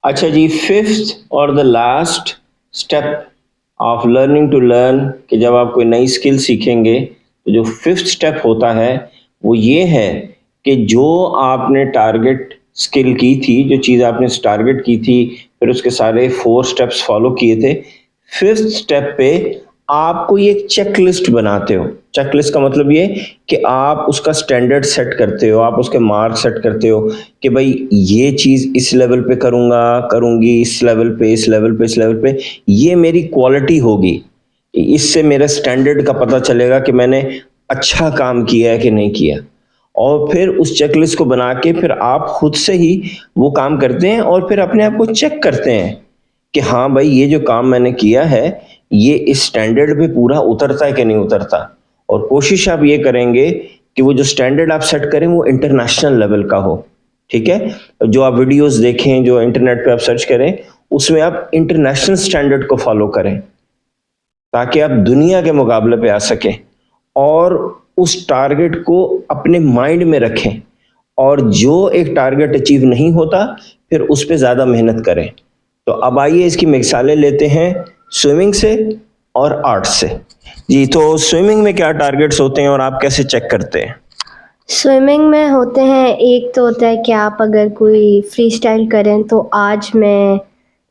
अच्छा जी, फिफ्थ और the last step of learning to learn, कि जब आप कोई नई स्किल सीखेंगे तो जो फिफ्थ स्टेप होता है वो ये है कि जो आपने टारगेट स्किल की थी, जो चीज़ आपने टारगेट की थी, फिर उसके सारे फोर स्टेप्स फॉलो किए थे, फिफ्थ स्टेप पे आप कोई एक चेकलिस्ट बनाते हो। चेकलिस्ट का मतलब ये कि आप उसका स्टैंडर्ड सेट करते हो, आप उसके मार्क सेट करते हो कि भाई ये चीज़ इस लेवल पे करूँगा, करूँगी, इस लेवल पे, इस लेवल पे, इस लेवल पे, ये मेरी क्वालिटी होगी। इससे मेरे स्टैंडर्ड का पता चलेगा कि मैंने अच्छा काम किया है कि नहीं किया। और फिर उस चेकलिस्ट को बना के फिर आप खुद से ही वो काम करते हैं और फिर अपने आप को चेक करते हैं कि हाँ भाई, ये जो काम मैंने किया है ये इस स्टैंडर्ड पे पूरा उतरता है कि नहीं उतरता। और कोशिश आप ये करेंगे कि वो जो स्टैंडर्ड आप सेट करें वो इंटरनेशनल लेवल का हो। ठीक है, जो आप वीडियोस देखें, जो इंटरनेट पे आप सर्च करें, उसमें आप इंटरनेशनल स्टैंडर्ड को फॉलो करें ताकि आप दुनिया के मुकाबले पे आ सकें। और उस टारगेट को अपने माइंड में रखें, और जो एक टारगेट अचीव नहीं होता फिर उस पे ज़्यादा मेहनत करें। तो अब आइए इसकी मिसालें लेते हैं स्विमिंग से और आर्ट से। जी, तो स्विमिंग में क्या टारगेट्स होते हैं और आप कैसे चेक करते हैं? स्विमिंग में होते हैं, एक तो होता है कि आप अगर कोई फ्री स्टाइल करें तो आज मैं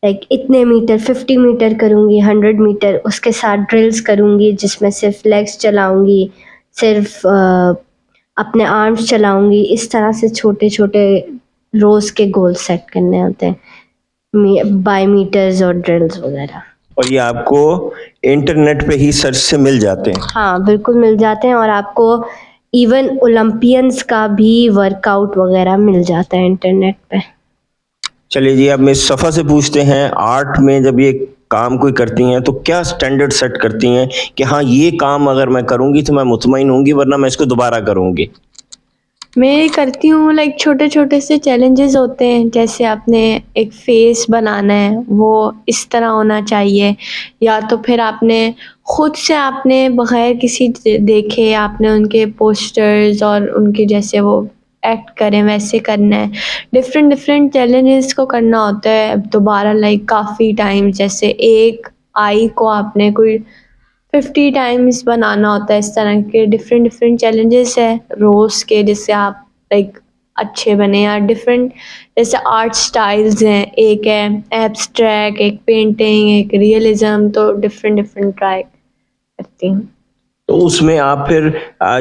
लाइक इतने मीटर 50 मीटर करूँगी, 100 मीटर, उसके साथ ड्रिल्स करूँगी जिसमें सिर्फ लेग्स चलाऊँगी, सिर्फ अपने आर्म्स चलाऊँगी। इस तरह से छोटे छोटे रोज़ के गोल सेट करने होते हैं बाय मीटर्स और ड्रिल्स वगैरह। और ये आपको इंटरनेट पे ही सर्च से मिल जाते हैं? हाँ, बिल्कुल मिल जाते हैं, और आपको इवन ओलंपियंस का भी वर्कआउट वगैरह मिल जाता है इंटरनेट पे। चलिए जी, अब मैं सफ़ा से पूछते हैं, आर्ट में जब ये काम कोई करती हैं तो क्या स्टैंडर्ड सेट करती हैं कि हाँ ये काम अगर मैं करूँगी तो मैं मुतमईन होंगी, वरना मैं इसको दोबारा करूँगी? मैं करती हूँ लाइक छोटे छोटे से चैलेंजेस होते हैं, जैसे आपने एक फेस बनाना है वो इस तरह होना चाहिए, या तो फिर आपने खुद से आपने बगैर किसी देखे आपने उनके पोस्टर्स और उनके जैसे वो एक्ट करें वैसे करना है। डिफरेंट डिफरेंट चैलेंजेस को करना होता है दोबारा, लाइक काफ़ी टाइम, जैसे एक आई को आपने कोई 50 टाइम्स बनाना होता है। इस तरह के डिफरेंट डिफरेंट चैलेंजेस है रोज़ के, जिससे आप लाइक अच्छे बने। या डिफरेंट जैसे आर्ट स्टाइल्स हैं, एक है एब्स्ट्रैक्ट, एक पेंटिंग, एक रियलिज्म, तो डिफरेंट डिफरेंट ट्राई करती हूँ। तो उसमें आप फिर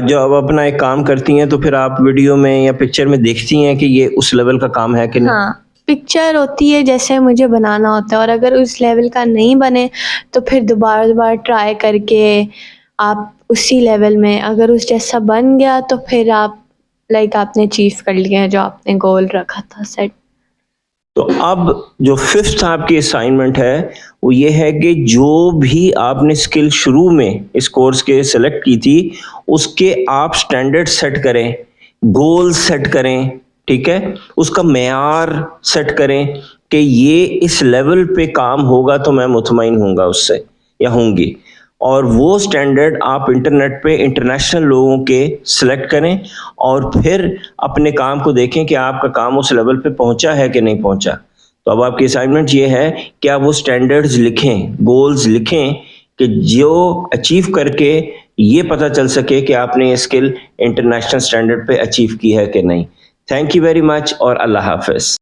जब अपना एक काम करती हैं तो फिर आप वीडियो में या पिक्चर में देखती हैं कि ये उस लेवल का काम है कि नहीं? हाँ, पिक्चर होती है जैसे मुझे बनाना होता है, और अगर उस लेवल का नहीं बने तो फिर दोबारा दोबारा ट्राई करके आप उसी लेवल में, अगर उस जैसा बन गया तो फिर आप लाइक आपने अचीव कर लिया जो आपने गोल रखा था सेट। तो अब जो फिफ्थ आपकी असाइनमेंट है वो ये है कि जो भी आपने स्किल शुरू में इस कोर्स के सेलेक्ट की थी उसके आप स्टैंडर्ड सेट करें, गोल सेट करें। ठीक है, उसका मेयार सेट करें कि ये इस लेवल पे काम होगा तो मैं मुतमईन होऊंगा उससे या होंगी। और वो स्टैंडर्ड आप इंटरनेट पे इंटरनेशनल लोगों के सिलेक्ट करें और फिर अपने काम को देखें कि आपका काम उस लेवल पे पहुंचा है कि नहीं पहुंचा। तो अब आपकी असाइनमेंट ये है कि आप वो स्टैंडर्ड्स लिखें, गोल्स लिखें कि जो अचीव करके ये पता चल सके कि आपने ये स्किल इंटरनेशनल स्टैंडर्ड पे अचीव की है कि नहीं। थैंक यू वेरी मच और अल्लाह हाफिज।